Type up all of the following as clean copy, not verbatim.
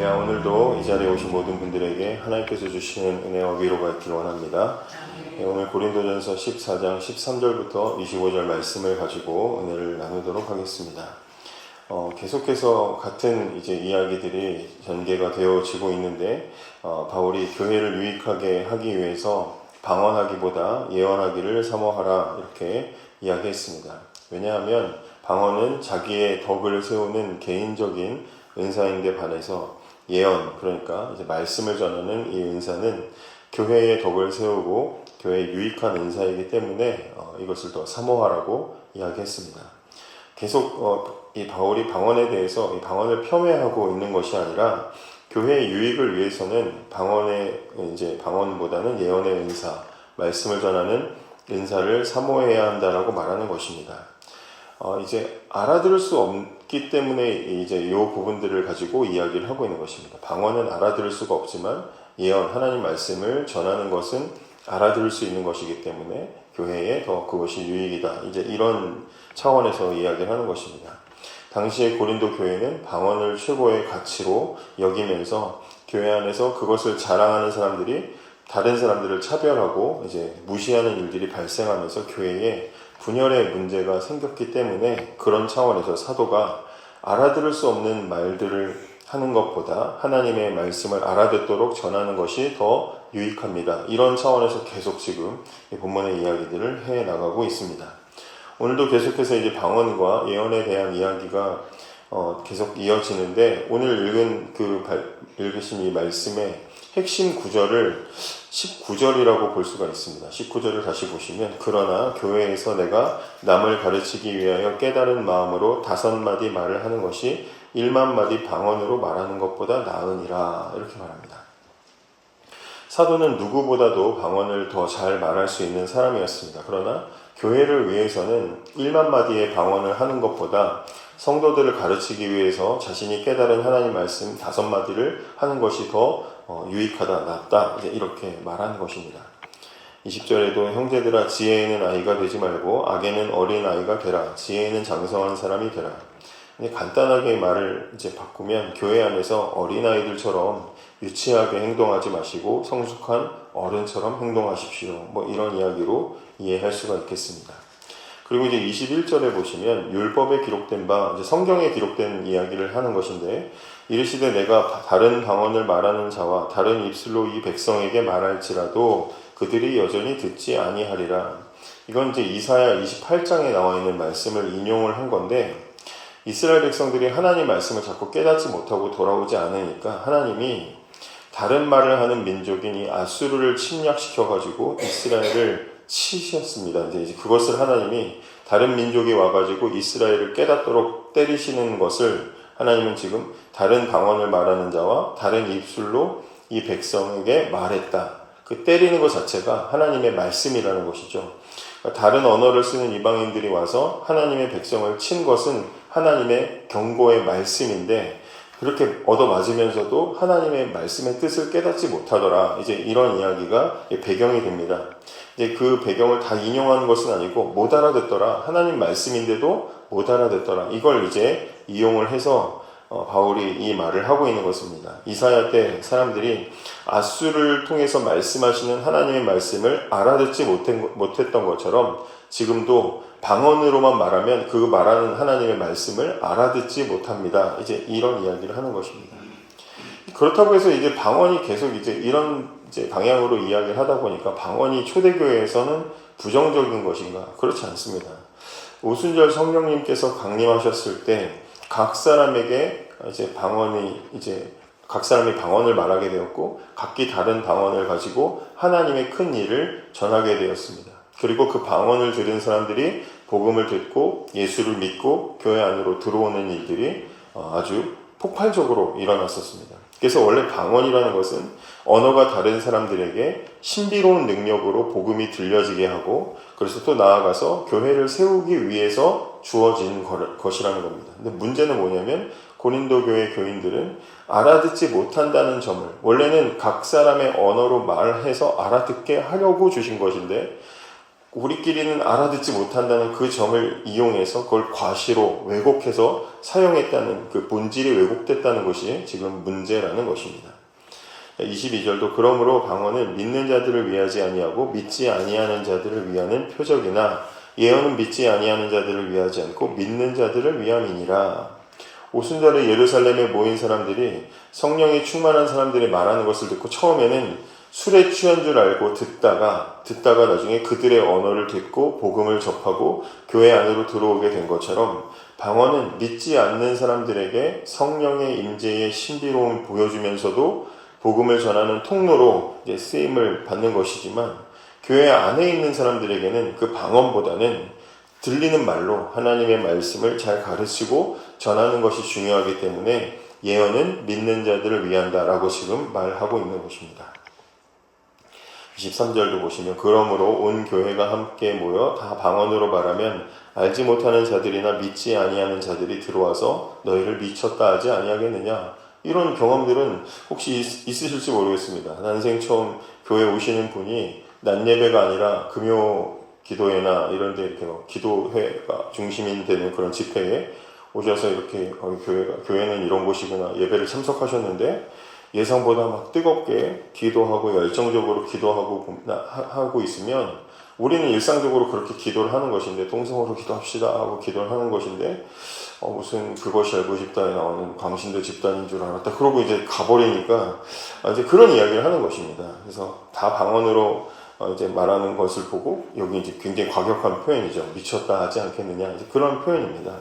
할렐루야. 오늘도 이 자리에 오신 모든 분들에게 하나님께서 주시는 은혜와 위로가 있길 원합니다. 오늘 고린도전서 14장 13절부터 25절 말씀을 가지고 은혜를 나누도록 하겠습니다. 계속해서 같은 이야기들이 전개가 되어지고 있는데, 바울이 교회를 유익하게 하기 위해서 방언하기보다 예언하기를 사모하라 이렇게 이야기했습니다. 왜냐하면 방언은 자기의 덕을 세우는 개인적인 은사인데 반해서 예언, 그러니까 말씀을 전하는 이 은사는 교회의 덕을 세우고 교회의 유익한 은사이기 때문에 이것을 더 사모하라고 이야기했습니다. 계속 이 바울이 방언에 대해서 이 방언을 폄훼하고 있는 것이 아니라 교회의 유익을 위해서는 방언보다는 예언의 은사, 말씀을 전하는 은사를 사모해야 한다라고 말하는 것입니다. 알아들을 수 없기 때문에 이 부분들을 가지고 이야기를 하고 있는 것입니다. 방언은 알아들을 수가 없지만 예언, 하나님 말씀을 전하는 것은 알아들을 수 있는 것이기 때문에 교회에 더 그것이 유익이다. 이런 차원에서 이야기를 하는 것입니다. 당시의 고린도 교회는 방언을 최고의 가치로 여기면서 교회 안에서 그것을 자랑하는 사람들이 다른 사람들을 차별하고 무시하는 일들이 발생하면서 교회에 분열의 문제가 생겼기 때문에 그런 차원에서 사도가 알아들을 수 없는 말들을 하는 것보다 하나님의 말씀을 알아듣도록 전하는 것이 더 유익합니다. 이런 차원에서 계속 지금 본문의 이야기들을 해나가고 있습니다. 오늘도 계속해서 방언과 예언에 대한 이야기가 계속 이어지는데, 오늘 읽으신 이 말씀의 핵심 구절을 19절이라고 볼 수가 있습니다. 19절을 다시 보시면, 그러나 교회에서 내가 남을 가르치기 위하여 깨달은 마음으로 5마디 말을 하는 것이 1만마디 방언으로 말하는 것보다 나으니라 이렇게 말합니다. 사도는 누구보다도 방언을 더 잘 말할 수 있는 사람이었습니다. 그러나 교회를 위해서는 1만마디의 방언을 하는 것보다 성도들을 가르치기 위해서 자신이 깨달은 하나님 말씀 5마디를 하는 것이 더 유익하다, 낫다, 이렇게 말하는 것입니다. 20절에도 형제들아, 지혜에는 아이가 되지 말고 악에는 어린 아이가 되라. 지혜에는 장성한 사람이 되라. 간단하게 말을 바꾸면, 교회 안에서 어린 아이들처럼 유치하게 행동하지 마시고 성숙한 어른처럼 행동하십시오. 이런 이야기로 이해할 수가 있겠습니다. 그리고 21절에 보시면 율법에 기록된 바, 성경에 기록된 이야기를 하는 것인데, 이르시되 내가 다른 방언을 말하는 자와 다른 입술로 이 백성에게 말할지라도 그들이 여전히 듣지 아니하리라. 이건 이사야 28장에 나와 있는 말씀을 인용을 한 건데, 이스라엘 백성들이 하나님 말씀을 자꾸 깨닫지 못하고 돌아오지 않으니까 하나님이 다른 말을 하는 민족인 이 아수르를 침략시켜가지고 이스라엘을 치셨습니다. 그것을 하나님이 다른 민족이 와가지고 이스라엘을 깨닫도록 때리시는 것을 하나님은 지금 다른 방언을 말하는 자와 다른 입술로 이 백성에게 말했다. 그 때리는 것 자체가 하나님의 말씀이라는 것이죠. 다른 언어를 쓰는 이방인들이 와서 하나님의 백성을 친 것은 하나님의 경고의 말씀인데, 그렇게 얻어맞으면서도 하나님의 말씀의 뜻을 깨닫지 못하더라. 이런 이야기가 배경이 됩니다. 그 배경을 다 인용하는 것은 아니고 못 알아듣더라. 하나님 말씀인데도 못 알아듣더라. 이걸 이용을 해서 바울이 이 말을 하고 있는 것입니다. 이사야 때 사람들이 아수를 통해서 말씀하시는 하나님의 말씀을 알아듣지 못했던 것처럼 지금도 방언으로만 말하면 그 말하는 하나님의 말씀을 알아듣지 못합니다. 이런 이야기를 하는 것입니다. 그렇다고 해서 방언이 계속 이런 방향으로 이야기를 하다 보니까 방언이 초대교회에서는 부정적인 것인가? 그렇지 않습니다. 오순절 성령님께서 강림하셨을 때 각 사람에게 각 사람이 방언을 말하게 되었고, 각기 다른 방언을 가지고 하나님의 큰 일을 전하게 되었습니다. 그리고 그 방언을 들은 사람들이 복음을 듣고 예수를 믿고 교회 안으로 들어오는 일들이 아주 폭발적으로 일어났었습니다. 그래서 원래 방언이라는 것은 언어가 다른 사람들에게 신비로운 능력으로 복음이 들려지게 하고, 그래서 또 나아가서 교회를 세우기 위해서 주어진 것이라는 겁니다. 근데 문제는 뭐냐면, 고린도 교회 교인들은 알아듣지 못한다는 점을, 원래는 각 사람의 언어로 말해서 알아듣게 하려고 주신 것인데 우리끼리는 알아듣지 못한다는 그 점을 이용해서 그걸 과시로 왜곡해서 사용했다는 그 본질이 왜곡됐다는 것이 지금 문제라는 것입니다. 22절도 그러므로 방언은 믿는 자들을 위하지 아니하고 믿지 아니하는 자들을 위하는 표적이나 예언은 믿지 아니하는 자들을 위하지 않고 믿는 자들을 위함이니라. 오순절에 예루살렘에 모인 사람들이 성령이 충만한 사람들이 말하는 것을 듣고 처음에는 술에 취한 줄 알고 듣다가 나중에 그들의 언어를 듣고 복음을 접하고 교회 안으로 들어오게 된 것처럼 방언은 믿지 않는 사람들에게 성령의 임재의 신비로움을 보여주면서도 복음을 전하는 통로로 쓰임을 받는 것이지만 교회 안에 있는 사람들에게는 그 방언보다는 들리는 말로 하나님의 말씀을 잘 가르치고 전하는 것이 중요하기 때문에 예언은 믿는 자들을 위한다라고 지금 말하고 있는 것입니다. 23절도 보시면 그러므로 온 교회가 함께 모여 다 방언으로 말하면 알지 못하는 자들이나 믿지 아니하는 자들이 들어와서 너희를 미쳤다 하지 아니하겠느냐. 이런 경험들은 혹시 있으실지 모르겠습니다. 난생 처음 교회 오시는 분이 낮 예배가 아니라 금요 기도회나 이런 데 이렇게 기도회가 중심이 되는 그런 집회에 오셔서 이렇게 교회는 이런 곳이구나 예배를 참석하셨는데 예상보다 막 뜨겁게 기도하고 열정적으로 기도하고 하고 있으면 우리는 일상적으로 그렇게 기도를 하는 것인데 동성으로 기도합시다 하고 기도를 하는 것인데 무슨 그것이 알고 싶다에 나오는 광신대 집단인 줄 알았다. 그러고 이제 가버리니까 이제 그런 이야기를 하는 것입니다. 그래서 다 방언으로 이제 말하는 것을 보고 여기 이제 굉장히 과격한 표현이죠. 미쳤다 하지 않겠느냐 이제 그런 표현입니다.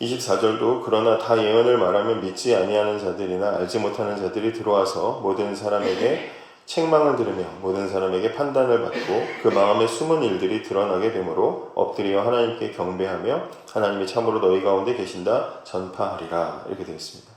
24절도 그러나 다 예언을 말하면 믿지 아니하는 자들이나 알지 못하는 자들이 들어와서 모든 사람에게 책망을 들으며 모든 사람에게 판단을 받고 그 마음에 숨은 일들이 드러나게 되므로 엎드려 하나님께 경배하며 하나님이 참으로 너희 가운데 계신다 전파하리라 이렇게 되어 있습니다.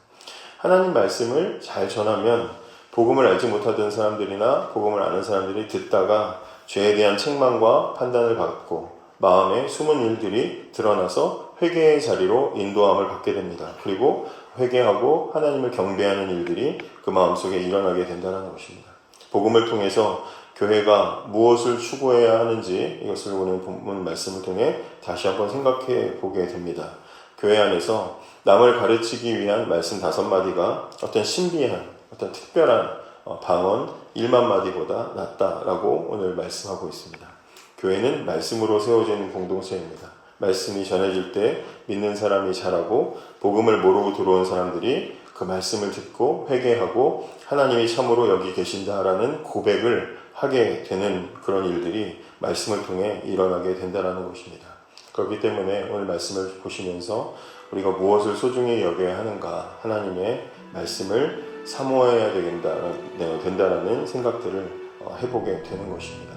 하나님 말씀을 잘 전하면 복음을 알지 못하던 사람들이나 복음을 아는 사람들이 듣다가 죄에 대한 책망과 판단을 받고 마음에 숨은 일들이 드러나서 회개의 자리로 인도함을 받게 됩니다. 그리고 회개하고 하나님을 경배하는 일들이 그 마음속에 일어나게 된다는 것입니다. 복음을 통해서 교회가 무엇을 추구해야 하는지 이것을 오늘 본문 말씀을 통해 다시 한번 생각해 보게 됩니다. 교회 안에서 남을 가르치기 위한 말씀 5마디가 어떤 신비한 어떤 특별한 방언 1만 마디보다 낫다라고 오늘 말씀하고 있습니다. 교회는 말씀으로 세워진 공동체입니다. 말씀이 전해질 때 믿는 사람이 자라고 복음을 모르고 들어온 사람들이 그 말씀을 듣고 회개하고 하나님이 참으로 여기 계신다라는 고백을 하게 되는 그런 일들이 말씀을 통해 일어나게 된다는 것입니다. 그렇기 때문에 오늘 말씀을 보시면서 우리가 무엇을 소중히 여겨야 하는가 하나님의 말씀을 사모해야 된다라는 생각들을 해보게 되는 것입니다.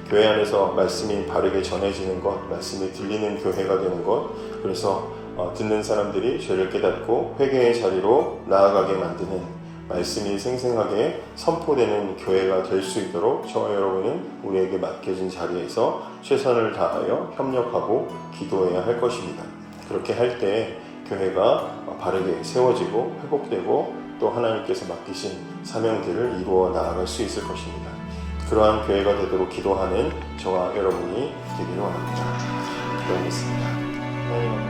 교회 안에서 말씀이 바르게 전해지는 것, 말씀이 들리는 교회가 되는 것, 그래서 듣는 사람들이 죄를 깨닫고 회개의 자리로 나아가게 만드는 말씀이 생생하게 선포되는 교회가 될 수 있도록 저와 여러분은 우리에게 맡겨진 자리에서 최선을 다하여 협력하고 기도해야 할 것입니다. 그렇게 할 때 교회가 바르게 세워지고 회복되고 또 하나님께서 맡기신 사명들을 이루어 나아갈 수 있을 것입니다. 그러한 교회가 되도록 기도하는 저와 여러분이 되기를 원합니다. 기도하겠습니다.